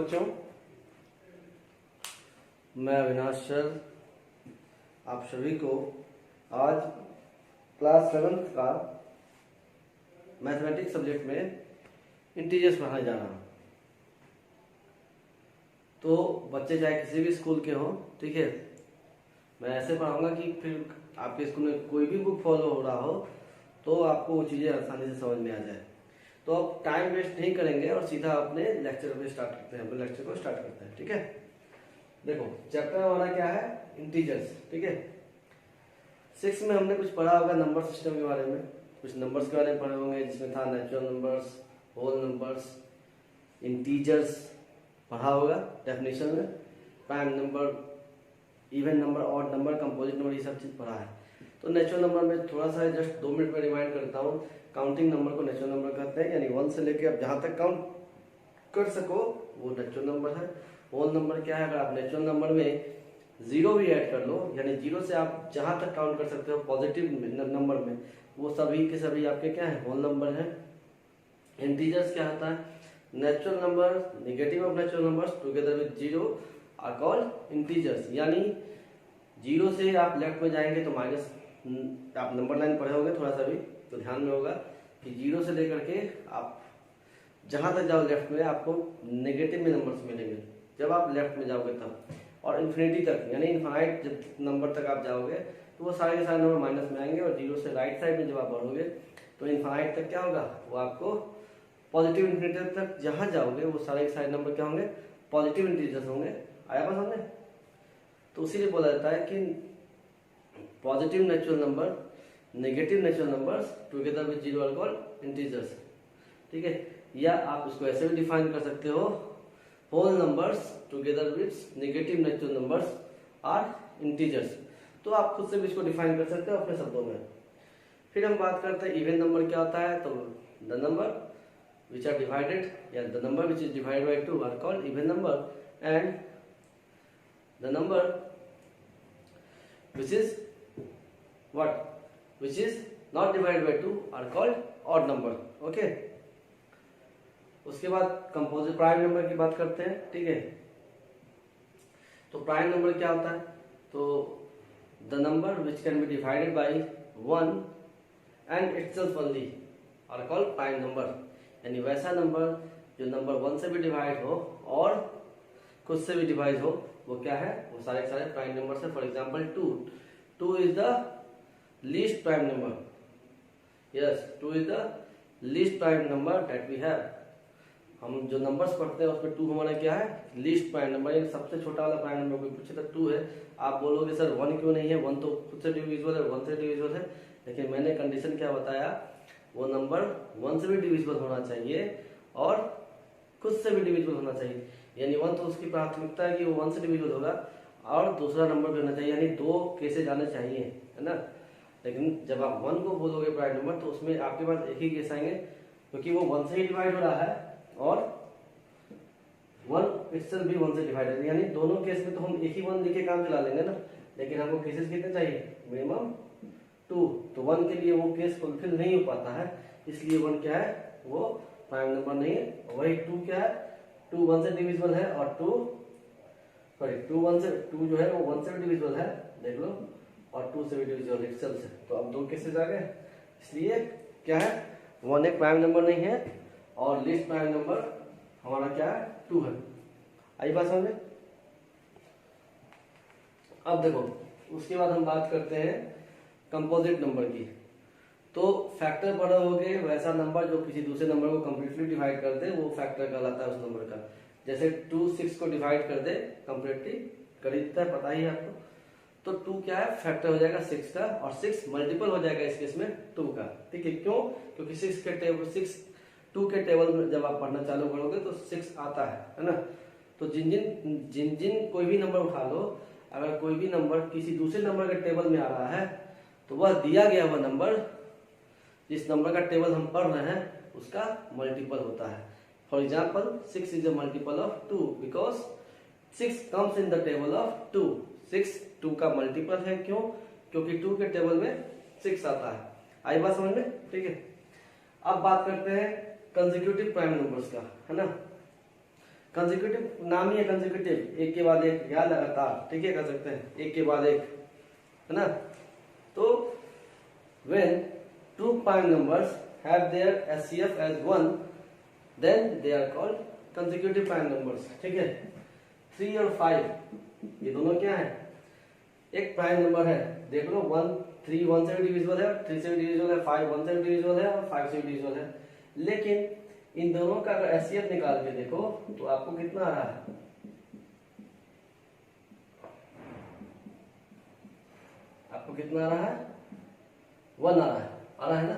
बच्चों, मैं अविनाश सर आप सभी को आज क्लास 7th का मैथमेटिक्स सब्जेक्ट में इंटीजर्स पढ़ाने जा रहा हूँ। तो बच्चे चाहे किसी भी स्कूल के हों, ठीक है, मैं ऐसे पढ़ाऊंगा कि फिर आपके स्कूल में कोई भी बुक फॉलो हो रहा हो तो आपको वो चीज़ें आसानी से समझ में आ जाए। तो अब टाइम वेस्ट नहीं करेंगे और सीधा अपने लेक्चर पे स्टार्ट करते हैं, अपने लेक्चर को स्टार्ट करते हैं। ठीक है, देखो चैप्टर हमारा क्या है, इंटीजर्स। ठीक है, 6 में हमने कुछ पढ़ा होगा नंबर सिस्टम के बारे में, कुछ नंबर्स के बारे में पढ़े होंगे, जिसमें था natural numbers, whole numbers, integers पढ़ा होगा डेफिनेशन में, prime number, even number, odd number, composite number, ये सब चीज़ पढ़ा है। तो नेचुरल नंबर में थोड़ा सा जस्ट 2 मिनट में रिमाइंड करता हूँ। काउंटिंग नंबर को नेचुरल नंबर कहते हैं, यानी 1 से लेके आप जहाँ तक काउंट कर सको वो नेचुरल नंबर है। होल नंबर क्या है, अगर आप नेचुरल नंबर में 0 भी ऐड कर लो, यानी 0 से आप जहाँ तक काउंट कर सकते हो पॉजिटिव नंबर में, वो सभी के सभी आपके क्या है, होल नंबर है। इंटीजर्स क्या होता है, natural number negative of natural numbers together with 0 are called integers. यानी 0 से आप लेफ्ट में जाएंगे तो माइनस, आप नंबर लाइन पढ़े होंगे थोड़ा सा भी तो ध्यान में होगा कि 0 से लेकर के आप जहां तक जाओ लेफ्ट में आपको नेगेटिव में नंबर्स मिलेंगे जब आप लेफ्ट में जाओगे तब, और इन्फिनिटी तक यानी इनफाइनाइट जब नंबर तक आप जाओगे तो वो सारे के सारे नंबर माइनस में आएंगे, और 0 से राइट साइड में जब आप बढ़ोगे तो इनफाइनाइट तक क्या होगा, वो आपको पॉजिटिव इन्फिनिटी तक जहां जाओगे वो सारे के सारे नंबर क्या होंगे, पॉजिटिव इंटीजर्स होंगे। आया बात समझे? तो इसीलिए बोला जाता है कि positive natural number, negative natural numbers together with 0 are called integers. ठीक है, या आप इसको ऐसे भी डिफाइन कर सकते हो, whole numbers together with negative natural numbers are integers. तो आप खुद से भी इसको डिफाइन कर सकते हो अपने शब्दों में। फिर हम बात करते हैं इवन नंबर क्या होता है। तो the number which are divided, yeah, the number which is divided by 2 are called even number, and the number which is what, which is not divided by 2 are called odd number. Okay, उसके बाद composite prime number की बात करते हैं। ठीक है, तो prime number क्या होता है, तो the number which can be divided by 1 and itself only are called prime number। यानी वैसा नंबर जो नंबर 1 से भी डिवाइड हो और खुद से भी डिवाइड हो, वो क्या है, वो सारे सारे प्राइम नंबर है। For example 2 is the least prime number. Yes, 2 is the least prime number that we have. हम जो नंबर्स पढ़ते हैं उसमें 2 हमारा क्या है, लीस्ट प्राइम नंबर, यानी सबसे छोटा वाला प्राइम नंबर। कोई पूछे तो 2 है, आप बोलोगे सर 1 क्यों नहीं है, 1 तो खुद से डिविजिबल है, 1 से डिविजिबल है। लेकिन मैंने कंडीशन क्या बताया, वो नंबर 1 से भी डिविजिबल होना चाहिए और खुद से भी डिविजिबल होना चाहिए। यानी 1 तो उसकी प्राथमिकता है कि वो 1 से डिविजिबल होगा, और दूसरा नंबर भी होना चाहिए, यानी 2 केसेस आने चाहिए, है ना। लेकिन जब आप 1 को बोलोगे प्राइम नंबर तो उसमें आपके पास एक ही केस आएंगे, क्योंकि वो 1 से ही डिवाइड हो रहा है और 1 इटसेल्फ भी 1 से डिवाइड है। यानी दोनों केस में तो हम एक ही 1 लिख के काम चला लेंगे ना, लेकिन हमको केसेस कितने चाहिए, मिनिमम 2। तो 1 के लिए वो केस फुलफिल नहीं हो पाता है, इसलिए 1 क्या है, वो प्राइम नंबर नहीं है। वही 2 क्या है, 2 1 से डिविजिबल है, और 2 जो है वो 1 से भी डिविजिबल है, देख लो, और 2 से भी डिविजिबल इटसेल्फ से। तो अब 2 केसेस आ गए, इसलिए क्या है, 1 एक प्राइम नंबर नहीं है, और लीस्ट प्राइम नंबर हमारा क्या है, 2 है। आई बात समझ में? अब देखो उसके बाद हम बात करते हैं कंपोजिट नंबर की। तो फैक्टर पढ़े होगे, वैसा नंबर जो किसी दूसरे नंबर को कंप्लीटली डिवाइड कर दे वो फैक्टर कहलाता है उस नंबर का। जैसे 2 6 को डिवाइड कर दे कंप्लीटली, कर ही देता है, पता ही है आपको। तो 2 क्या है, फैक्टर हो जाएगा 6 का, और 6 मल्टीपल हो जाएगा इस केस में 2 का। ठीक है, क्यों, क्योंकि 2 के टेबल में जब आप पढ़ना चालू करोगे तो 6 आता है ना। तो जिन कोई भी नंबर उठा लो, अगर कोई भी नंबर किसी दूसरे नंबर के टेबल में आ रहा है तो वह दिया गया हुआ नंबर, जिस नंबर का टेबल हम पढ़ रहे हैं उसका मल्टीपल होता है। For example 6 is a multiple of 2 because 6 comes in the table of 2। 6 2 का मल्टीपल है, क्यों, क्योंकि 2 के टेबल में 6 आता है। आई बात समझ में? ठीक है, अब बात करते हैं कंसेक्यूटिव प्राइम नंबर्स का, है ना। कंसेक्यूटिव नाम ही है कंसेक्यूटिव, एक के बाद एक या लगातार, ठीक है, कर सकते हैं एक के बाद एक, है ना। तो when two prime numbers have their SCF as 1 then they are called consecutive prime numbers, ठीक है। 3 और 5 ये दोनों क्या है, एक प्राइम नंबर है, देख लो 1 3 1 से भी डिविजिबल है, 3 से भी डिविजिबल है, 5 1 से भी डिविजिबल है और 5 से भी डिविजिबल है। लेकिन इन दोनों का अगर एचसीएफ निकाल के देखो तो आपको कितना आ रहा है, आपको कितना आ रहा है, 1 आ रहा है ना,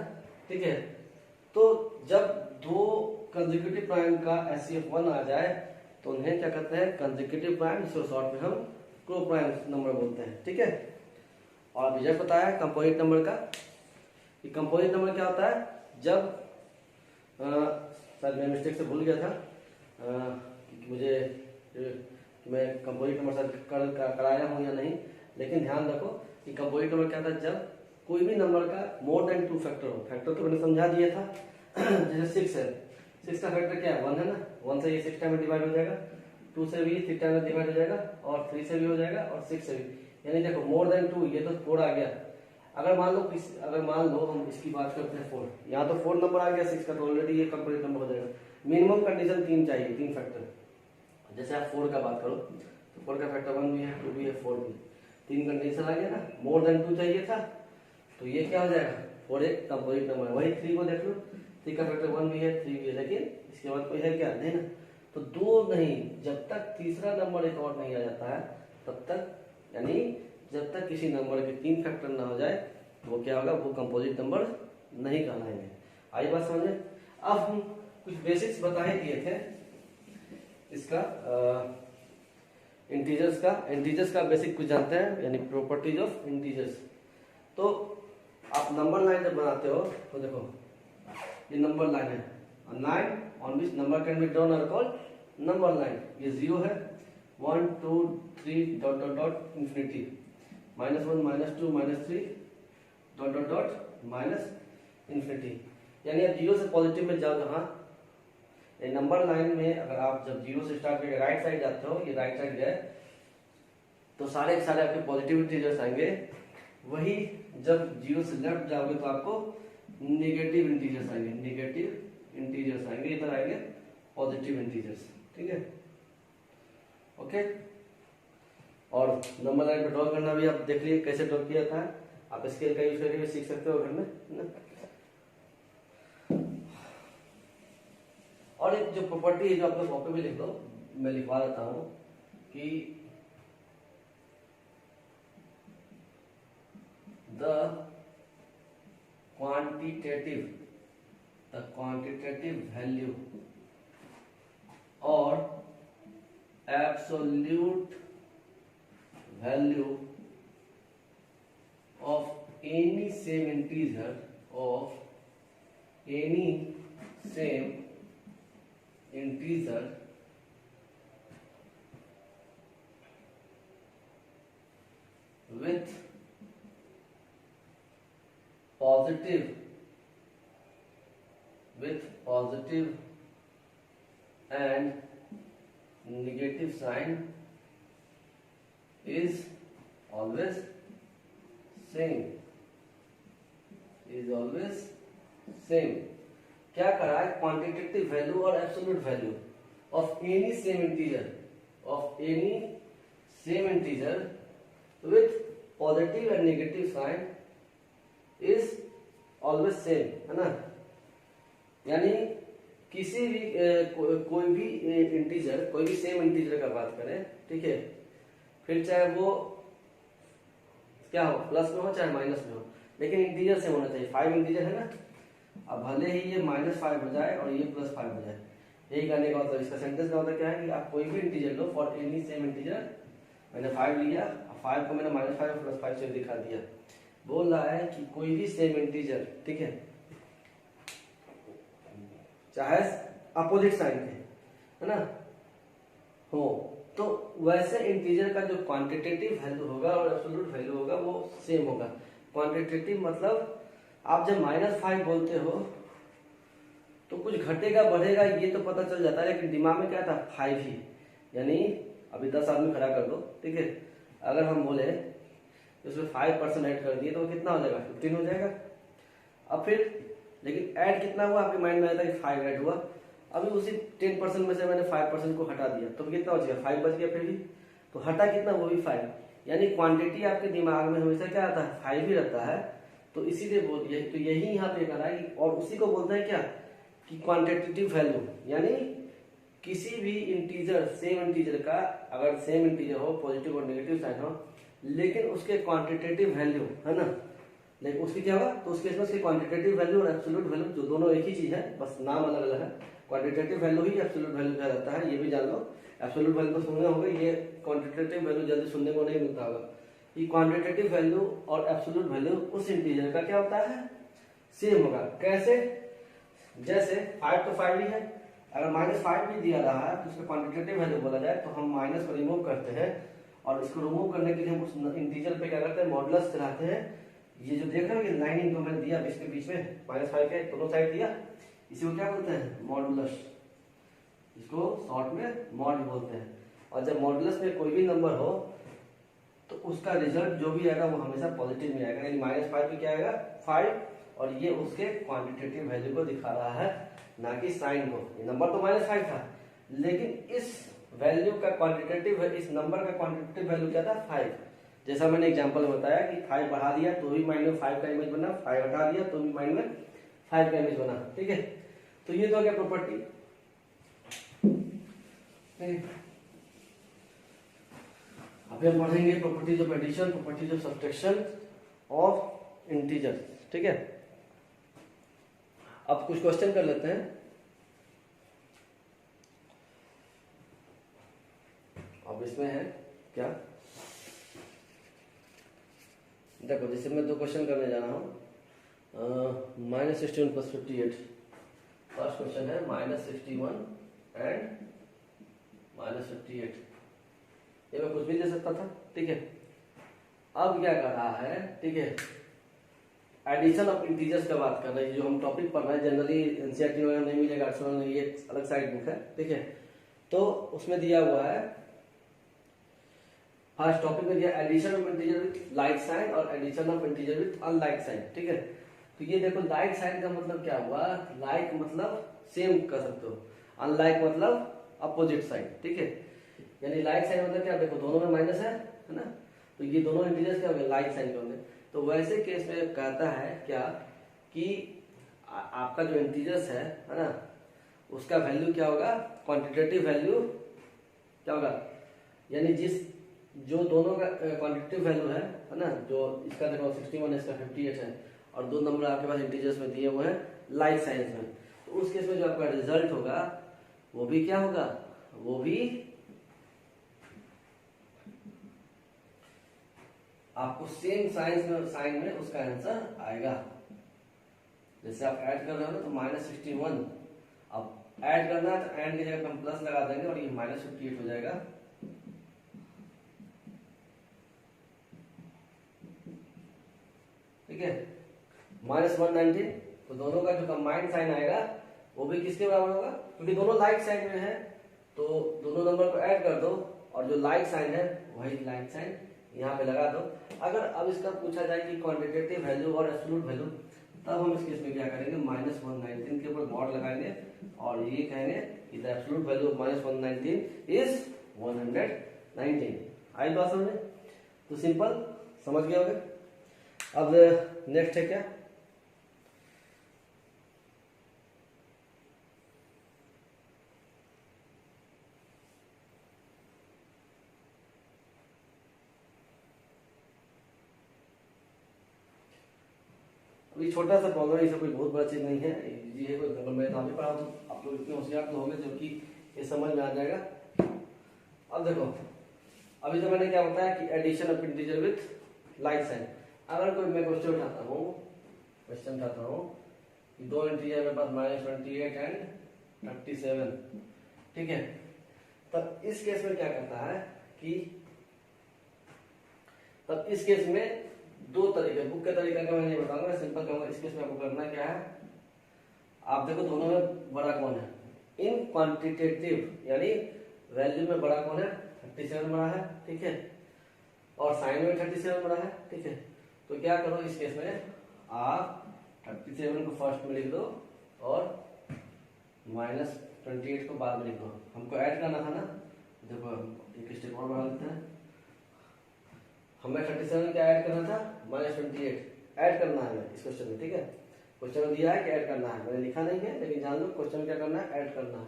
ठीक है। तो जब दो कंसेक्यूटिव प्राइम का एचसीएफ 1 आ जाए तो उन्हें क्या कहते हैं, कंसेक्यूटिव प्राइम, जिसको शॉर्ट में हम क्लो प्राइम नंबर बोलते हैं, ठीक है। और अभी जब बताया कंपोजिट नंबर का, ये कंपोजिट नंबर क्या होता है, जब शायद मैं मिस्टेक से भूल गया था मुझे मैं कंपोजिट नंबर शायद कराया हूँ या नहीं, लेकिन ध्यान रखो कि कंपोजिट नंबर क्या था, जब कोई भी नंबर का मोर देन 2 फैक्टर हो। फैक्टर तो मैंने समझा दिया था जैसे 6 है, 6 का फैक्टर क्या है, 1 है ना, 1 से ये 6 टाइम में डिवाइड हो जाएगा, 2 से भी 6 टाइम में डिवाइड हो जाएगा और 3 से भी हो जाएगा और 6 से भी, यानी देखो मोर देन 2, ये तो 4 आ गया। अगर मान लो हम इसकी बात करते हैं 4, यहाँ तो 4 नंबर आ गया 6 का, तो ऑलरेडी ये कंप्लीट नंबर हो जाएगा। मिनिमम कंडीशन 3 चाहिए, 3 फैक्टर। जैसे आप 4 का बात करो तो 4 का फैक्टर 1 भी है, 2 भी है, 4 भी, 3 कंडीशन आ गया ना, मोर देन 2 चाहिए था, तो ये क्या हो जाएगा, 4 एक कंपोजिट नंबर है। वही 3 को देख लो, 3 का फैक्टर 1 भी है, 3 भी है, लेकिन इसके बाद कोई है क्या, नहीं ना। तो 2 नहीं, जब तक तीसरा नंबर एक और नहीं आ जाता है तब तक, यानी जब तक किसी नंबर के 3 फैक्टर ना हो जाए तो वो क्या होगा, वो कंपोजिट नंबर नहीं कहलाएंगे। आई बात समझ में। अब हम कुछ बेसिक्स बता ही दिए थे इसका, इंटीजर्स का बेसिक कुछ जानते हैं, यानी प्रॉपर्टीज ऑफ इंटीजर्स। तो आप नंबर लाइन जब बनाते हो तो देखो ये नंबर लाइन है, line on which number can be drawn are called number line. ये 0 है, 1 2 3 dot dot dot infinity, -1 -2 -3 dot dot dot minus infinity, यानी आप 0 से पॉजिटिव में जाओ जहाँ नंबर लाइन में, अगर आप जब 0 से स्टार्ट करके राइट साइड जाते हो, ये राइट साइड गए तो सारे के सारे आपके पॉजिटिव इंटीजर्स आएंगे। वही जब 0 से लेफ्ट जाओगे तो आपको नेगेटिव इंटीजर्स आएंगे, इधर आएंगे पॉजिटिव इंटीजर्स, ठीक है, ओके। और नंबर लाइन पे ड्रॉ करना भी आप देख लिए कैसे ड्रॉ किया था, आप स्केल का यूज करके भी सीख सकते हो घर में, है ना। और एक जो प्रॉपर्टी है जो आप लोग कॉपी में लिख लो, मैं लिखवा देता हूं कि the quantitative value or absolute value of any same integer with positive and negative sign is always same, क्या करा है, क्वांटिटेटिव वैल्यू और absolute value of any same integer with positive and negative sign is always same, है ना। यानी किसी भी कोई भी इंटीजर, कोई भी सेम इंटीजर का बात करें, ठीक है, फिर चाहे वो क्या हो, प्लस में हो चाहे माइनस में हो, लेकिन इंटीजर सेम होना चाहिए। 5 इंटीजर है ना, अब भले ही ये -5 हो जाए और ये +5 हो जाए, यही कहने का मतलब, इसका सेंटेंस का मतलब क्या है कि आप कोई भी integer low, for any same integer, मैंने 5 लिया, 5 को मैंने -5 और +5 से दिखा दिया। बोल रहा है कि कोई भी सेम इंटीजर, ठीक है, चाहे अपोजिट साइन के, है ना, हो, तो वैसे इंटीजर का जो क्वांटिटेटिव वैल्यू होगा और एब्सोल्यूट वैल्यू होगा वो सेम होगा। क्वांटिटेटिव मतलब आप जब -5 बोलते हो तो कुछ घटेगा बढ़ेगा ये तो पता चल जाता है, लेकिन दिमाग में क्या था 5 ही, यानी अभी 10 आदमी खड़ा कर दो, ठीक है, अगर हम बोले उसमें 5% ऐड कर दिए तो कितना हो जाएगा 15 हो जाएगा। अब फिर लेकिन ऐड कितना हुआ आपके माइंड में आया था कि 5 ऐड हुआ, अभी उसी 10% में से मैंने 5% को हटा दिया तो कितना बच गया 5 बच गया, फिर भी तो हटा कितना वो भी 5, यानी क्वांटिटी आपके दिमाग में हमेशा क्या आता है 5 ही रहता है। तो इसीलिए बोल दिया, तो यही यहाँ पे करा है और उसी को बोलते हैं क्या कि क्वांटिटेटिव वैल्यू, यानी किसी भी इंटीजर सेम इंटीजर का अगर सेम इंटीजर हो पॉजिटिव और नेगेटिव साइन हो लेकिन उसके क्वांटिटेटिव वैल्यू है ना, लेकिन उसकी क्या होगा तो उसके इसमें उसकी क्वांटिटेटिव वैल्यू और एब्सोल्यूट वैल्यू जो दोनों एक ही चीज है बस नाम अलग अलग है, क्वांटिटेटिव वैल्यू ही एब्सोल्यूट वैल्यू क्या रहता है ये भी जान लो, एब्सोल्यूट वैल्यू तो सुनना होगा, ये क्वांटिटेटिव वैल्यू जल्दी सुनने को नहीं मिलता होगा। ये क्वांटिटेटिव वैल्यू और एब्सोल्यूट वैल्यू उस इंटीजर का क्या होता है सेम होगा। कैसे, जैसे 5 तो 5 ही है, अगर -5 भी दिया रहा है तो उसका क्वांटिटेटिव वैल्यू बोला जाए तो हम माइनस को रिमूव करते हैं और इसको रिमूव करने के लिए हम उस इंटीजर पे क्या करते हैं मॉडुलस चलाते हैं। ये जो देख रहे हो कि लाइन इनको मैंने दिया इसके बीच में -5 के दोनों साइड दिया, इसी को क्या बोलते हैं मॉडुलस, इसको शॉर्ट में मॉड बोलते हैं। और जब मॉडुलस में कोई भी नंबर हो तो उसका रिजल्ट जो भी आएगा वो हमेशा पॉजिटिव में आएगा, यानी -5 पे क्या आएगा 5 और ये उसके क्वांटिटेटिव वैल्यू को दिखा रहा है ना कि साइन को। ये नंबर तो -5 था लेकिन इस वैल्यू का क्वांटिटेटिव, इस नंबर का क्वांटिटेटिव वैल्यू क्या था 5। जैसा मैंने एग्जांपल में बताया कि 5 बढ़ा दिया तो भी माइंड में 5 का इमेज बना, 5 हटा दिया तो भी माइंड में 5 का इमेज बना, ठीक है। तो ये तो हो गया प्रॉपर्टी। अभी हम पढ़ेंगे properties of addition, properties of subtraction of integer, ठीक है। अब कुछ क्वेश्चन कर लेते हैं। अब इसमें है क्या, देखो जैसे मैं 2 क्वेश्चन करने जा रहा हूँ, -61 + 58। फर्स्ट क्वेश्चन है -61 एंड -58, ये मैं कुछ भी दे सकता था, ठीक है। अब क्या कर रहा है, ठीक है, एडिशन ऑफ इंटीजर्स का बात कर रहे हैं, जो हम टॉपिक पढ़ रहे हैं जनरली एनसीईआरटी में नहीं मिलेगा, अक्सर नहीं, ये अलग साइड बुक है, ठीक है। तो उसमें दिया हुआ है फर्स्ट टॉपिक में दिया addition of integer with like sign और addition of integer with unlike sign, ठीक है। तो ये देखो लाइक साइन का मतलब क्या हुआ, लाइक मतलब सेम कर सकते हो, अनलाइक मतलब अपोजिट साइड, ठीक है। यानी लाइक साइन मतलब क्या, देखो दोनों में माइनस है ना, तो ये दोनों इंटीजर्स क्या हो गए लाइक साइन के होंगे। तो वैसे केस में कहता है क्या कि आपका जो इंटीजर्स है ना, उसका वैल्यू क्या होगा, क्वांटिटेटिव वैल्यू क्या होगा, यानी जो दोनों का क्वांटिटेटिव वैल्यू है ना, जो इसका देखो 61 इसका 58 है और 2 नंबर आपके पास इंटीजर्स में दिए हुए हैं लाइक साइंस में, तो उस केस में जो आपका रिजल्ट होगा वो भी क्या होगा, वो भी आपको सेम साइन में उसका आंसर आएगा। जैसे आप ऐड कर रहे हो ना तो -61, अब ऐड करना है तो एंड की जगह हम प्लस लगा देंगे और ये -58 हो जाएगा, ठीक है। -119, तो दोनों का जो कंबाइंड साइन आएगा वो भी किसके बराबर होगा, क्योंकि दोनों लाइक साइन में है तो दोनों नंबर को ऐड कर दो और जो लाइक साइन है वही लाइक साइन यहाँ पे लगा दो। अगर अब इसका पूछा जाए कि क्वांटिटेटिव वैल्यू और एब्सोल्यूट वैल्यू, तब हम इस केस में क्या करेंगे, -119 के ऊपर मॉड लगाएंगे और ये कहेंगे कि the absolute value of -119 is 119। आई बात समझ में, तो सिंपल समझ गए होगे। अब नेक्स्ट है क्या, अभी छोटा सा प्रॉब्लम है, इसे कोई बहुत बड़ा चीज नहीं है, इजी है, कोई अगर मैं ना भी पढ़ा तो आप लोग इतने होशियार तो होंगे जो कि ये समझ में आ जाएगा। अब देखो अभी तो मैंने क्या बताया कि addition of integer with like sign. अगर कोई मैं क्वेश्चन उठाता हूँ कि 2 इंटीजर मेरे पास -28 एंड 37, ठीक है। तब इस केस में क्या करता है कि तब इस केस में 2 तरीके, बुक के तरीका का मैं नहीं बताऊंगा, सिंपल कहूंगा। इस केस में आपको करना क्या है, आप देखो दोनों में बड़ा कौन है, इन क्वांटिटेटिव यानी वैल्यू में बड़ा कौन है, 37 बड़ा है, ठीक है, और साइन में 37 बड़ा है, ठीक है। तो क्या करो इस केस में, आप 37 को फर्स्ट में लिख दो और -28 को बाद में लिख दो। हमको ऐड करना था ना, देखो एक स्टेप और बढ़ा लेते हैं। हमें 37 क्या ऐड करना था, -28 ऐड करना है इस क्वेश्चन में, ठीक है। क्वेश्चन में दिया है कि ऐड करना है, मैंने लिखा नहीं है लेकिन जान लो क्वेश्चन क्या करना है, ऐड करना है।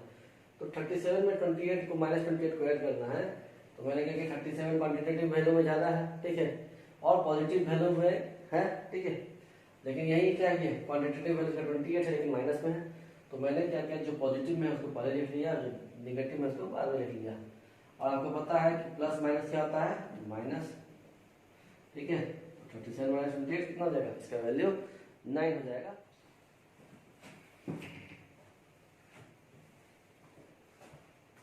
तो 37 में 28 को -28 को ऐड करना है, तो मैंने कहा कि 37 क्वांटिटेटिव वैल्यू में ज्यादा है, ठीक है, और पॉजिटिव वैल्यू में है, ठीक है। लेकिन यही क्या है, क्वांटिटेटिव वैल्यू का 28 है लेकिन माइनस में है, तो मैंने क्या किया, जो पॉजिटिव में है उसको पहले लिख लिया, जो निगेटिव में उसको बाद में लिख लिया। और आपको पता है कि प्लस माइनस क्या होता है, माइनस, ठीक है। 37 माइनस 28 कितना हो जाएगा, इसका वैल्यू 9 हो जाएगा।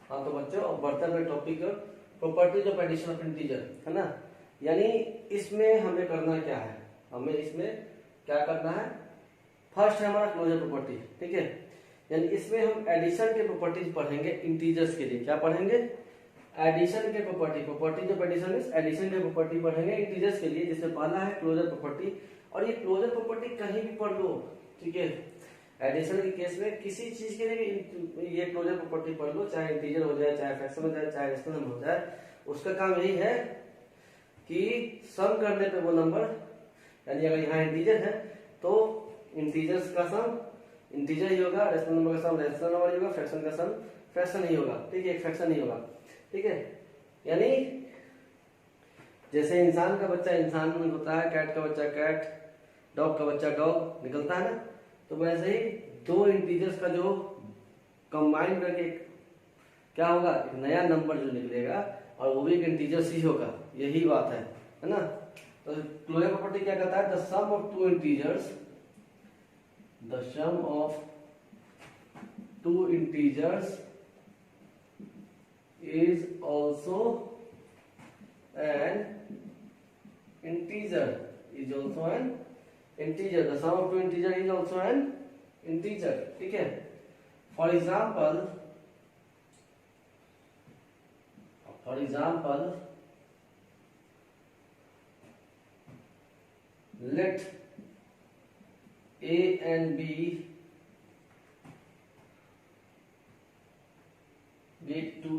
हाँ तो बच्चों अब बढ़ते हैं topic properties of addition of integer, है ना। यानी इसमें हमें करना क्या है, हमें इसमें क्या करना है, फर्स्ट है हमारा क्लोजर प्रॉपर्टी, ठीक है। यानी इसमें हम एडिशन के प्रॉपर्टीज पढ़ेंगे इंटीजर्स के लिए। क्या पढ़ेंगे, एडिशन के property, properties of addition means addition के प्रॉपर्टी पढ़ेंगे इंटीजर्स के लिए, जिसमें पहला है क्लोजर प्रॉपर्टी। और ये क्लोजर प्रॉपर्टी कहीं भी पढ़ लो, ठीक है। एडिशन के केस में किसी चीज के लिए ये क्लोजर प्रॉपर्टी पढ़ लो, चाहे इंटीजर हो जाए, चाहे फ्रैक्शन हो जाए, चाहे रेशनल नंबर हो जाए, उसका काम यही है कि सम करने पे वो नंबर, यानी अगर यहाँ इंटीजर है तो इंटीजर्स का सम इंटीजर ही होगा, रेशनल नंबर का सम रेशनल नंबर ही होगा, फ्रैक्शन का सम फ्रैक्शन ही होगा, ठीक है, एक फ्रैक्शन ही होगा, ठीक है। यानी जैसे इंसान का बच्चा इंसान में होता है, कैट का बच्चा कैट, डॉग का बच्चा डॉग निकलता है ना, तो वैसे ही दो इंटीजर्स का जो कंबाइन करके क्या होगा, एक नया नंबर जो निकलेगा, और वो भी एक इंटीजर्स ही होगा, यही बात है ना। तो क्लोजर प्रॉपर्टी क्या कहता है, the sum of two integers, the sum of two integers is also an integer, is also an integer, the sum of two integer is also an integer, ठीक है। for example let a and b be two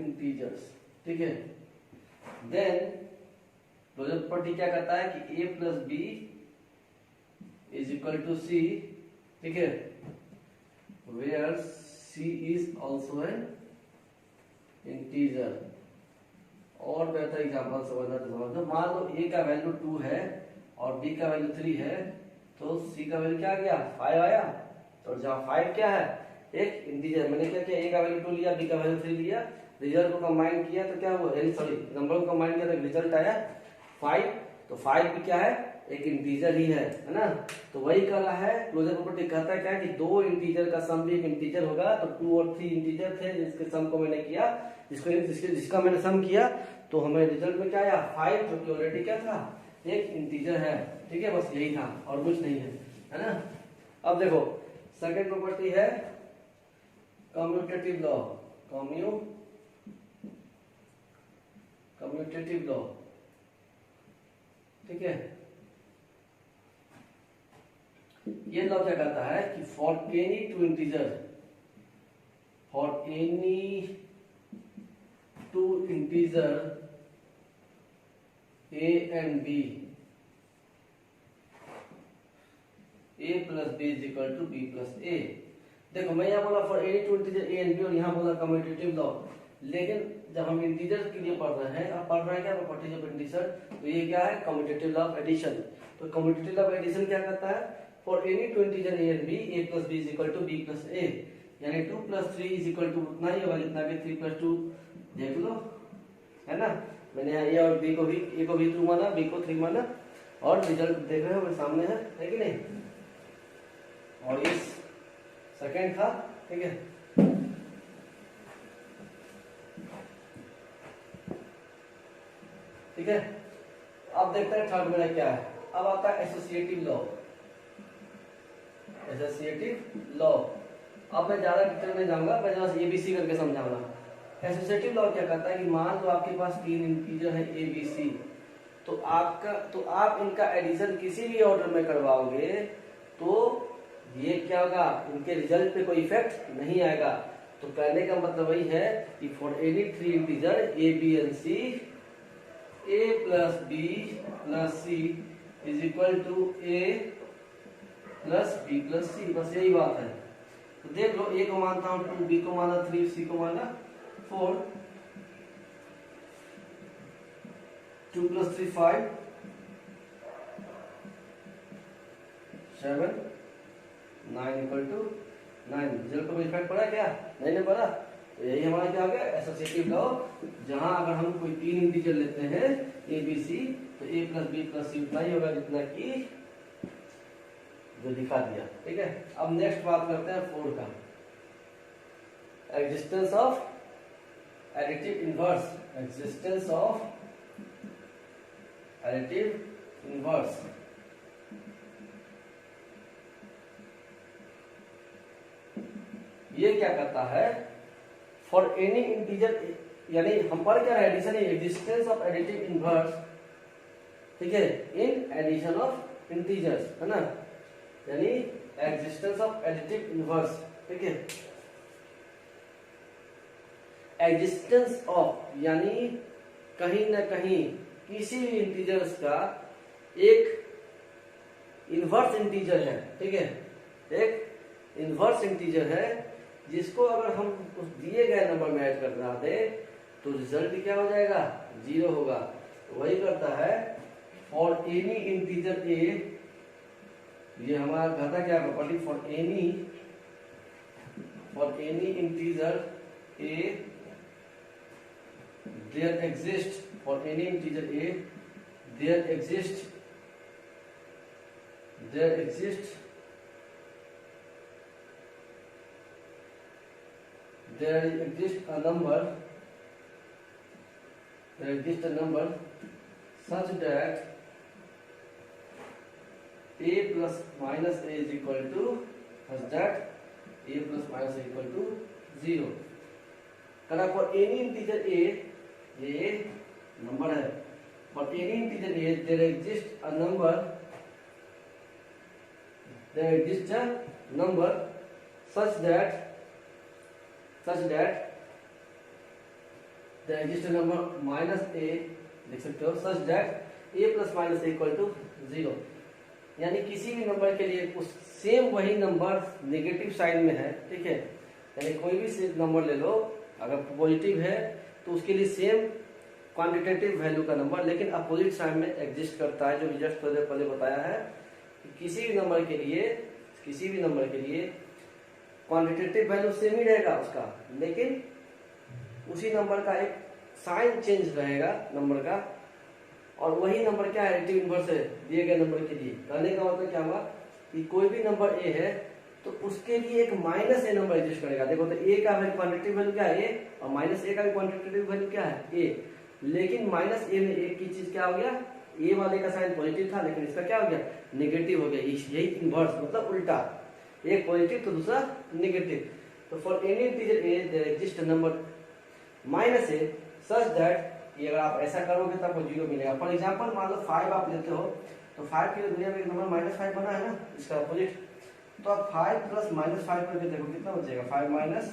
integers, ठीक है। Then closure property क्या कहता है कि a plus B is equal to C, ठीक है, where c is also an integer. और बेहतर एग्जाम्पल समझना तो समझ लो, मान लो a का वैल्यू 2 है और b का वैल्यू 3 है, तो c का वैल्यू क्या आ गया, 5 आया। तो जहाँ 5 क्या है, एक इंटीजर, मैंने क्या किया, a का वैल्यू 2 लिया, b का वैल्यू 3 लिया, रिजल्ट को कंबाइन किया तो क्या हुआ, सॉरी नंबर को कंबाइन किया तो रिजल्ट आया 5। तो 5 भी क्या है, एक इंटीजर ही है ना। तो वही कह रहा है क्लोजर प्रॉपर्टी, कहता है क्या कि दो इंटीजर का सम भी एक इंटीजर होगा। तो 2 और 3 इंटीजर थे जिसके सम को मैंने किया, जिसका मैंने सम किया, तो हमें रिजल्ट में क्या आया 5, जो कि ऑलरेडी क्या था, एक इंटीजर है, ठीक है। बस यही था और कुछ नहीं है ना। अब देखो सेकंड प्रॉपर्टी है कम्यूटेटिव लॉ, कम्यूटेटिव लॉ, ठीक है। ये लॉ क्या कहता है कि for any two integer, a and b, a plus b is equal to b plus a। देखो मैं यहाँ बोला for any two integer a and b, और यहाँ बोला कम्यूटेटिव लॉ। लेकिन जब हम इंटीजर के लिए पढ़ रहे हैं, अब पढ़ रहे हैं क्या, प्रॉपर्टीज ऑफ इंटीजर, तो ये क्या है, कम्यूटेटिव लॉ ऑफ एडिशन। तो कम्यूटेटिव लॉ ऑफ एडिशन क्या कहता है, for any two integer a and b, a plus b is equal to b plus a, यानी 2 प्लस 3 इज इक्वल टू उतना ही होगा जितना कि 3 प्लस 2, देख लो, है ना। मैंने यहाँ a और b को भी, a को भी 2 माना, b को 3 माना, और रिजल्ट देख रहे हो वो सामने है कि नहीं। और इस सेकंड था, ठीक है। ठीक है, अब देखते हैं थर्ड मेरा क्या है। अब आता है एसोसिएटिव लॉ। Associative law. अब मैं ज्यादा डिटेल में जाऊंगा, मैं बस एबीसी करके समझाऊंगा। एसोसिएटिव लॉ क्या कहता है कि मान लो आपके पास 3 इंटीजर है एबीसी, तो आप इनका एडिशन किसी भी ऑर्डर में करवाओगे तो ये क्या होगा, इनके रिजल्ट पे कोई इफेक्ट नहीं आएगा। तो कहने का मतलब वही है कि for any 3 integer A B and C, a plus B plus C is equal to A plus B plus C, बस यही बात है। तो देख लो, ए को मानता हूं 2, बी को माना 3, सी को माना 4, 2 प्लस 3 5, 7, 9 इक्वल टू 9। रिजल्ट पर इफेक्ट पड़ा क्या? नहीं पड़ा। तो यही हमारा क्या हो गया, एसोसिएटिव लॉ। जहां अगर हम कोई 3 इंटीजर लेते हैं ए बी सी, तो ए प्लस बी प्लस सी उतना ही होगा जितना कि जो दिखा दिया। ठीक है, अब नेक्स्ट बात करते हैं 4 का, existence of additive inverse. Existence of additive inverse. ये क्या करता है, फॉर एनी इंटीजर, यानी हम पर क्या है, addition, existence of additive inverse. ठीक है, इन एडिशन ऑफ इंटीजर्स, है ना, यानी एग्जिस्टेंस ऑफ एडिटिव इनवर्स। ठीक है, एग्जिस्टेंस ऑफ यानी कहीं ना कहीं किसी भी इंटीजर्स का एक इनवर्स इंटीजर है। ठीक है, एक इनवर्स इंटीजर है जिसको अगर हम उस दिए गए नंबर में ऐड करना दे तो रिजल्ट क्या हो जाएगा, 0 होगा। तो वही करता है फॉर एनी इंटीजर ए, ये हमारा कहता क्या property, for any integer a there exist, for any integer a there exist there exists a number such that a plus minus a is equal to 0। करा फॉर एनी इंटीजर a, ये number है, for any integer a there exists a number such that there exists a number minus a, लिख सकते हो, such that a plus minus a equal to 0। यानी किसी भी number के लिए उस सेम वही नंबर नेगेटिव साइन में है। ठीक है, यानी कोई भी नंबर ले लो, अगर पॉजिटिव है तो उसके लिए सेम क्वांटिटेटिव वैल्यू का नंबर, लेकिन अपोजिट साइन में एग्जिस्ट करता है, जो जस्ट पहले बताया है कि किसी भी नंबर के लिए क्वांटिटेटिव वैल्यू सेम ही रहेगा उसका, लेकिन उसी नंबर का एक साइन चेंज रहेगा नंबर का, और वही नंबर क्या है, एडिटिव इनवर्स है दिए गए नंबर के लिए। कहने का मतलब क्या हुआ कि कोई भी नंबर ए है तो उसके लिए एक माइनस ए नंबर एग्जिस्ट करेगा। देखो तो ए का क्वांटिटेटिव वैल्यू क्या है, ए, और माइनस ए का भी क्वांटिटेटिव वैल्यू क्या है, ए। लेकिन माइनस ए में एक की चीज क्या हो गया, ए वाले का साइन पॉजिटिव था लेकिन इसका क्या हो गया, नेगेटिव हो गया। यही इनवर्स मतलब उल्टा, एक पॉजिटिव तो दूसरा नेगेटिव। तो for any integer a there exist number minus a such that, ये अगर आप ऐसा करोगे तो आपको 0 मिलेगा। फॉर एग्जांपल मान लो 5 आप लेते हो, तो 5 की दुनिया में एक नंबर -5 बना है ना, इसका अपोजिट। तो आप 5 प्लस -5 करके देखो कितना बचेगा, 5 माइनस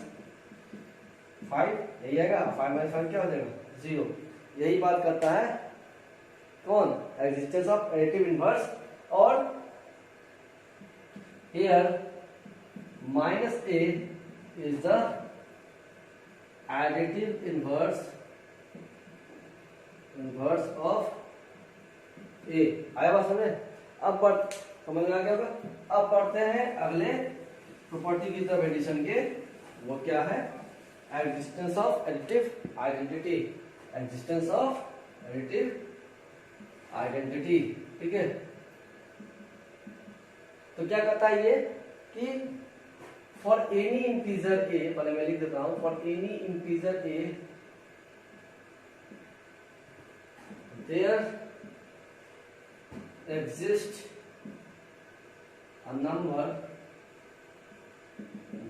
5 यही आएगा, 5 माइनस 5 क्या हो जाएगा, 0। यही बात करता है कौन, एग्जिस्टेंस ऑफ एडिटिव इनवर्स। और here minus a is the additive inverse of a। आया बात समझ? अब समझ में आ गया होगा। अब पढ़ते हैं अगले प्रॉपर्टी की तरफ एडिशन के, वो क्या है, existence of additive identity. Existence of additive identity. ठीक है, तो क्या कहता है ये कि फॉर एनी इंटीजर ए, पहले मैं लिख देता हूं, for any integer a there exist a number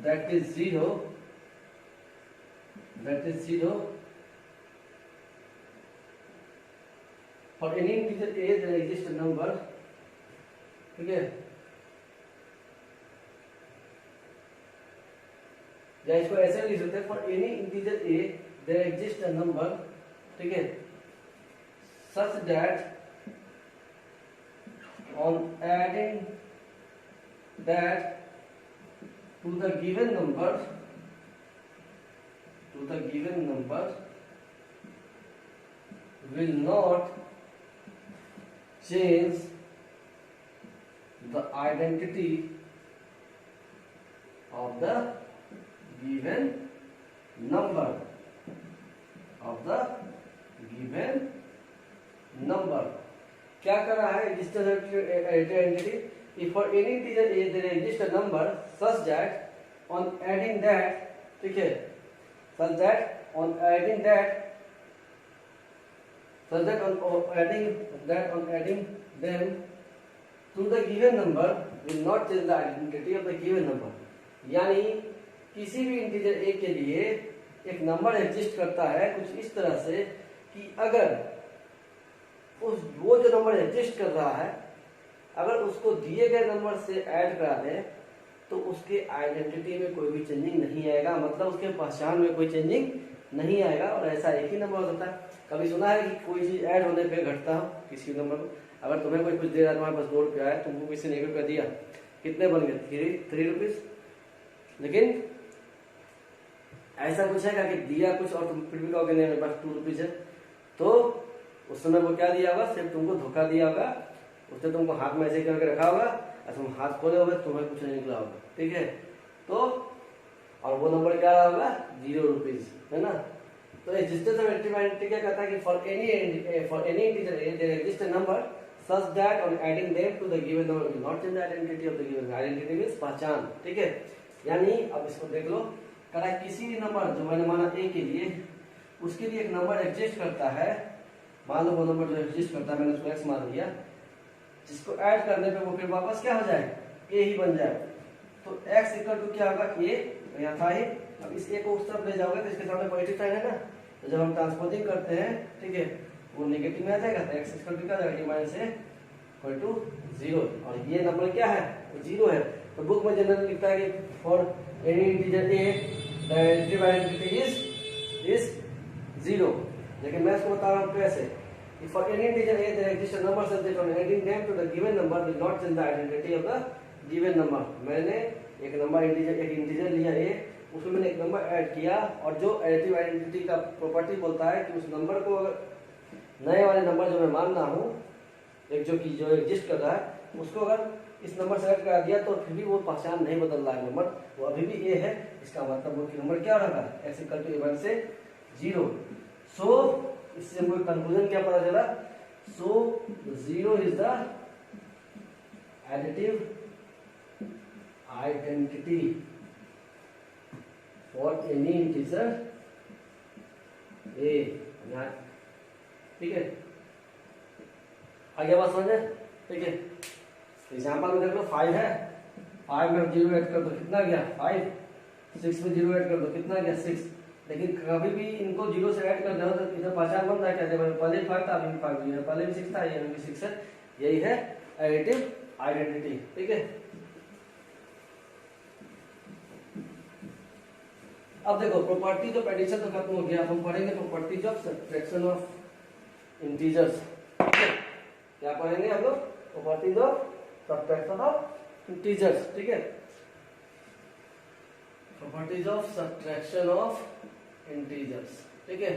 that is 0, for any integer a there exists a number, ठीक है, या इसको ऐसे लिख सकते हैं, for any integer a there exists a number, ठीक है, such that on adding that to the given number will not change the identity of the given number, क्या कर रहा है register identity, if for any integer a there exists a number such that on adding that, ठीक है, such that on adding them to the given number will not change the identity of the given number, यानी किसी भी integer a के लिए एक number exist करता है कुछ इस तरह से कि अगर वो जो नंबर एग्जिस्ट कर रहा है अगर उसको दिए गए नंबर से ऐड करा दें तो उसके आइडेंटिटी में कोई भी चेंजिंग नहीं आएगा, मतलब उसके पहचान में कोई चेंजिंग नहीं आएगा। और ऐसा एक ही नंबर हो सकता है। कभी सुना है कि कोई चीज ऐड होने पे घटता हो किसी नंबर को? अगर तुम्हें कोई कुछ दे रहा है, तुम्हारे पास 2 रुपया है, तुमको किसी ने 1 रुपया दिया, कितने बन गए? 3 रुपीज। लेकिन ऐसा कुछ है कि दिया कुछ और तुम फिर भी कहोगे नहीं मेरे पास 2 रुपीज है, तो उस समय वो क्या दिया होगा? सिर्फ तुमको धोखा दिया होगा। उसने तुमको हाथ में ऐसे करके रखा होगा और तुम हाथ खोले होगे, तुम्हें कुछ नहीं निकला होगा, ठीक है। तो और वो नंबर क्या होगा? 0 रुपीज, है ना। तो एक्जिस्टेंस ऑफ आइडेंटिटी क्या कहता है कि for any integer there exist a number such that on adding them to the given number will not change the identity of the given. Identity means पहचान, ठीक है। यानी अब इसको देख लो, कह रहा है किसी भी नंबर जो मैंने माना a के लिए, उसके लिए एक नंबर एग्जिस्ट करता है। मान लो वो नंबर जो एग्जिस्ट करता है मैंने उसको x मान लिया, जिसको ऐड करने पे वो फिर वापस क्या हो जाए? a ही बन जाए। तो x इक्वल टू क्या होगा? a, यहाँ था ही। अब इस a को उस तरफ ले जाओगे तो इसके सामने पॉजिटिव साइन है ना, तो जब हम ट्रांसपोजिंग करते हैं, ठीक है, वो नेगेटिव में आ जाएगा। तो x इक्वल टू क्या हो जाएगा? a minus a equal to 0। और ये नंबर क्या है? 0 है। तो बुक में जनरली लिखता है कि for any integer a the identity is 0। लेकिन मैं इसको बता रहा हूँ कैसे। If for any integer a there exists a number such that on adding them to the given number will not change the identity of the given number। मैंने एक integer लिया a, उसमें मैंने एक नंबर ऐड किया, और जो additive identity का प्रॉपर्टी बोलता है कि उस नंबर को अगर नए वाले नंबर जो मैं मान रहा हूँ, एक जो एग्जिस्ट कर रहा है, उसको अगर इस नंबर से ऐड करा दिया तो फिर भी वो पहचान नहीं बदल रहा है, नंबर वो अभी भी a है। इसका मतलब वो नंबर क्या रहेगा? x इक्वल टू a से 0। सो इससे हमको कंक्लूजन क्या पता चला? सो 0 is the additive identity for any integer a, ठीक है। आगे बात समझे, ठीक है। एग्जाम्पल में देख लो 5 है, 5 में 0 ऐड कर दो, कितना गया? 5। 6 में 0 ऐड कर दो, कितना गया? 6। लेकिन कभी भी इनको 0 से ऐड कर दो तो इधर पहचान बनता है क्या? पहले भी 5 था, अभी भी 5 है, पहले भी 6 था, ये भी 6 है। यही है एडिटिव आइडेंटिटी, ठीक है। अब देखो प्रॉपर्टीज ऑफ एडिशन तो खत्म हो गया। अब हम पढ़ेंगे properties of subtraction of integers. क्या पढ़ेंगे हम लोग? Properties of subtraction of integers, ठीक है। Properties of subtraction of integers, ठीक है।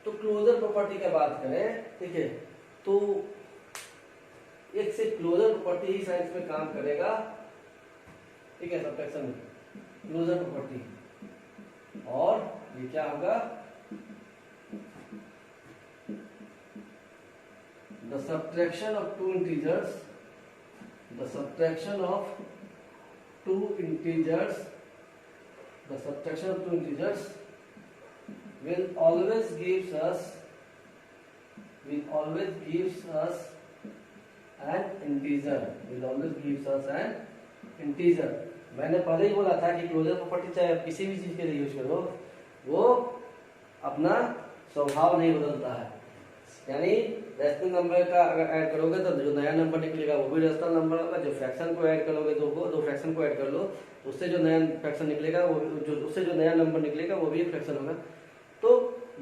तो क्लोजर प्रॉपर्टी की बात करें, ठीक है, तो एक से क्लोजर प्रॉपर्टी ही साइंस में काम करेगा, ठीक है, सब्ट्रैक्शन में क्लोजर प्रॉपर्टी। और ये क्या होगा? The subtraction of two integers, the subtraction of two integers, the subtraction of two integers will always gives us an integer, will always gives us an integer। मैंने पहले ही बोला था कि क्लोजर प्रॉपर्टी चाहे आप किसी भी चीज के लिए यूज करो, वो अपना स्वभाव नहीं बदलता है। यानी रेशनल नंबर का अगर ऐड करोगे तो जो नया नंबर निकलेगा वो भी रेशनल नंबर होगा, जो फ्रैक्शन को ऐड करोगे तो वो दो फ्रैक्शन को ऐड कर लो, उससे जो नया फ्रैक्शन निकलेगा वो उससे जो नया नंबर निकलेगा वो भी फ्रैक्शन होगा। तो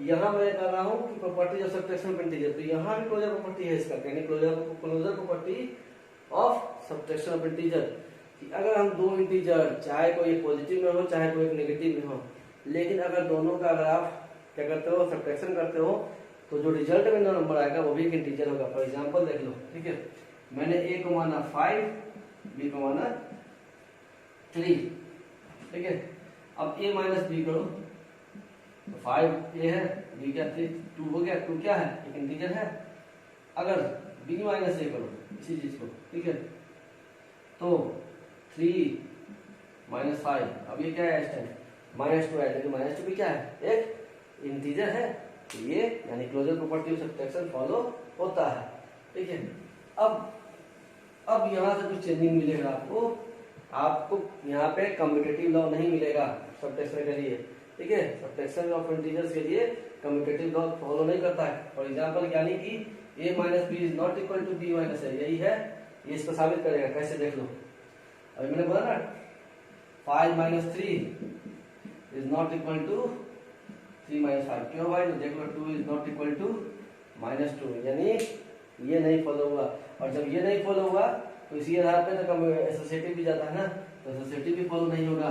यहाँ मैं कर रहा हूँ कि property of subtraction of integer, तो यहाँ भी क्लोजर प्रॉपर्टी है इसका, यानी closure property of subtraction of integer, कि अगर हम दो इंटीजर चाहे कोई पॉजिटिव में हो चाहे कोई नेगेटिव में हो, लेकिन अगर दोनों का अगर आप क्या करते हो सब्ट्रैक्शन करते हो तो जो रिजल्ट में नंबर आएगा वो भी एक इंटीजर होगा। फॉर एग्जांपल देख लो, ठीक है, मैंने a को माना 5, b को माना 3, ठीक है। अब a माइनस बी करो तो 5 a है, b क्या 3 2 हो गया, 2 क्या है एक इंटीजर है। अगर b माइनस a करो इसी चीज को, ठीक है, तो 3 माइनस 5, अब ये क्या है इस टाइम -2 है, लेकिन -2 भी क्या है एक इंटीजर है, तो ये यानी closure property of subtraction follow होता है, ठीक है। अब यहाँ से कुछ चेंजिंग मिलेगा आपको यहाँ पे कम्यूटेटिव लॉ नहीं मिलेगा सब्ट्रैक्शन के लिए, ठीक है। सब्ट्रैक्शन ऑफ इंटीजर्स के लिए कम्यूटेटिव लॉ फॉलो नहीं करता है। फॉर एग्जांपल यानी कि a minus B is not equal to b minus a, यही है, ये इसको साबित करेगा। कैसे देख लो, अभी मैंने बोला ना 5 minus 3 is not equal to 3 minus 5, क्यों भाई, तो देख लो 2 इज नॉट इक्वल टू -2, यानी ये नहीं फॉलो हुआ। और जब ये नहीं फॉलो हुआ तो इसी आधार पे तो एसोसिएटिव भी जाता है ना, तो एसोसिएटिव भी फॉलो नहीं होगा,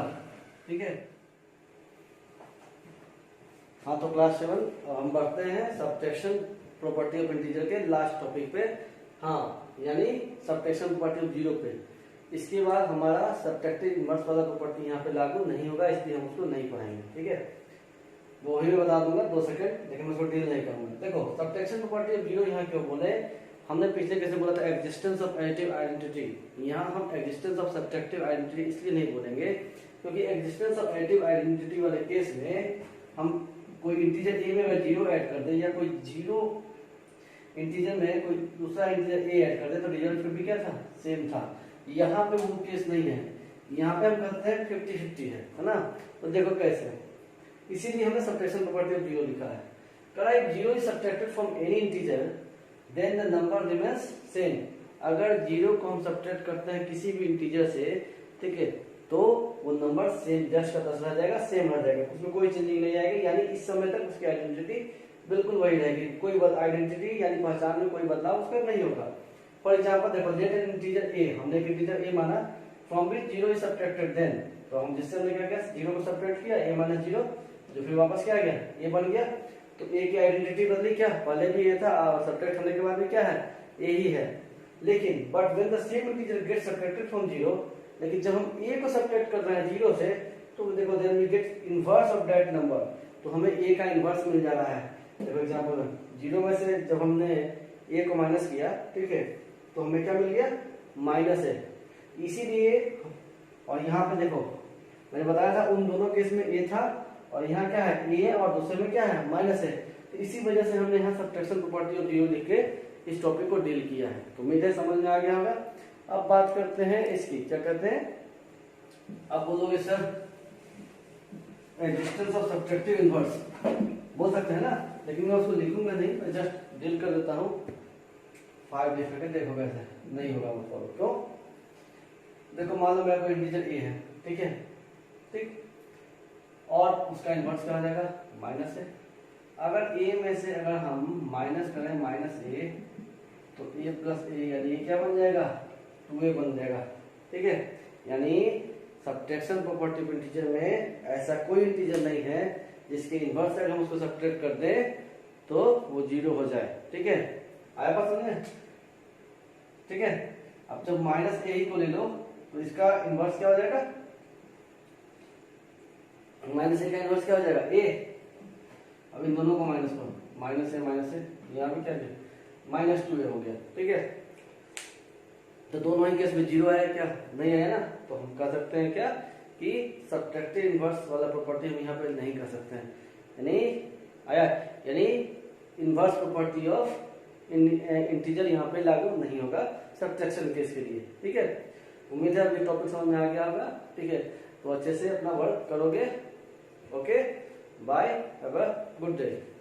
ठीक है। हाँ, तो क्लास 7 हम बढ़ते हैं सब्ट्रैक्शन प्रॉपर्टी ऑफ इंटीजर के लास्ट टॉपिक पे, हाँ, यानी सब्ट्रैक्शन प्रॉपर्टी ऑफ जीरो पे। इसके बाद हमारा सब्ट्रैक्टिव इनवर्स वाला प्रॉपर्टी यहाँ पे लागू नहीं होगा, इसलिए हम उसको नहीं पढ़ाएंगे, ठीक है। वो ही मैं बता दूंगा 2 सेकंड, लेकिन मैं उसको डील नहीं करूंगा। देखो सब्ट्रैक्शन प्रॉपर्टी ऑफ जीरो यहाँ क्यों बोले, हमने पिछले कैसे बोला था एग्जिस्टेंस ऑफ एडिटिव आइडेंटिटी, यहाँ हम एग्जिस्टेंस ऑफ सब्ट्रैक्टिव आइडेंटिटी इसलिए नहीं बोलेंगे क्योंकि एग्जिस्टेंस ऑफ एडिटिव आइडेंटिटी वाले केस में हम कोई इंटीजर ए में अगर जीरो ऐड कर दे या कोई जीरो इंटीजर में कोई दूसरा इंटीजर ए ऐड कर दे तो रिजल्ट फिर भी क्या था, सेम था। यहाँ पे वो केस नहीं है, यहाँ पे हम कहते हैं 50-50 है ना। तो देखो कैसे, इसीलिए हमने सब्ट्रैक्शन प्रॉपर्टी ऑफ जीरो लिखा है। करा if zero is subtracted from any integer then the number remains same. अगर जीरो को हम सब्ट्रैक्ट करते हैं किसी भी इंटीजर से, ठीक है, तो वो नंबर सेम जस्ट का तस रह जाएगा, सेम रह जाएगा, उसमें कोई चेंजिंग नहीं आएगी, यानी इस समय तक उसकी आइडेंटिटी बिल्कुल वही रहेगी, कोई आइडेंटिटी यानी पहचान में कोई बदलाव उसका नहीं होगा। फॉर एग्जांपल देखो, लेट एन इंटीजर ए, हमने एक इंटीजर ए माना, from which zero is subtracted, then तो हम जिससे हमने क्या किया, जीरो को सब्ट्रैक्ट किया, ए माइनस जीरो, जो फिर वापस क्या आ गया, ए बन गया। तो ए की आइडेंटिटी बदली, क्या पहले भी ए था और सब्ट्रैक्ट होने के बाद भी क्या है, ए ही है। लेकिन but when the same integer get subtracted from zero, लेकिन जब हम ए को सब्ट्रैक्ट कर रहे हैं जीरो से, तो देखो then we get inverse of that number, तो हमें ए का इनवर्स मिल जा रहा है। देखो एग्जांपल में जीरो में से जब हमने ए को माइनस किया, ठीक है, तो हमें क्या मिल गया, माइनस है। इसीलिए और यहाँ पे देखो मैंने बताया था उन दोनों केस में ए था और यहाँ क्या है, ए और दूसरे में क्या है, माइनस है। तो इसी वजह से हमने यहाँ सब्ट्रैक्शन प्रॉपर्टी ऑफ जीरो लिख के इस टॉपिक को डील किया है। तो मुझे समझ में आ गया होगा। अब बात करते हैं इसकी, क्या कहते हैं, अब बोलोगे sir existence of subtractive inverse बोल सकते हैं ना, लेकिन मैं उसको लिखूंगा नहीं, मैं जस्ट डील कर देता हूँ। 5 लिख करके देखो कैसे नहीं होगा वो फॉलो, क्यों, देखो मान लो मेरा कोई इंटीजर ए है, ठीक है, ठीक, और उसका इनवर्स क्या हो जाएगा, माइनस है। अगर ए में से अगर हम माइनस करें माइनस ए, तो ए प्लस ए यानी क्या बन जाएगा, 2a बन जाएगा, ठीक है। यानी सब्ट्रैक्शन प्रॉपर्टी ऑफ इंटीजर में ऐसा कोई इंटीजर नहीं है जिसके इनवर्स अगर हम उसको सब्ट्रैक्ट कर दें तो वो जीरो हो जाए, ठीक है। आया बात समझ में, ठीक है। अब जब माइनस ए ही को ले लो तो इसका इनवर्स क्या हो जाएगा, माइनस ए का इनवर्स क्या हो जाएगा, ए। अब इन दोनों को माइनस करो, माइनस ए, यहाँ पे क्या है, -2a हो गया, ठीक है। तो दोनों ही केस में जीरो आया क्या, नहीं आया ना, तो हम कह सकते हैं क्या कि सब्ट्रैक्टिव इनवर्स वाला प्रॉपर्टी हम यहाँ पे नहीं कर सकते हैं, यानी आया, यानी इनवर्स प्रॉपर्टी ऑफ इंटीजर यहाँ पे लागू नहीं होगा सब्ट्रैक्शन केस के लिए, ठीक है। उम्मीद है अभी टॉपिक समझ में आ गया होगा। ठीक है, तो अच्छे से अपना वर्क करोगे। Okay, bye, have a good day.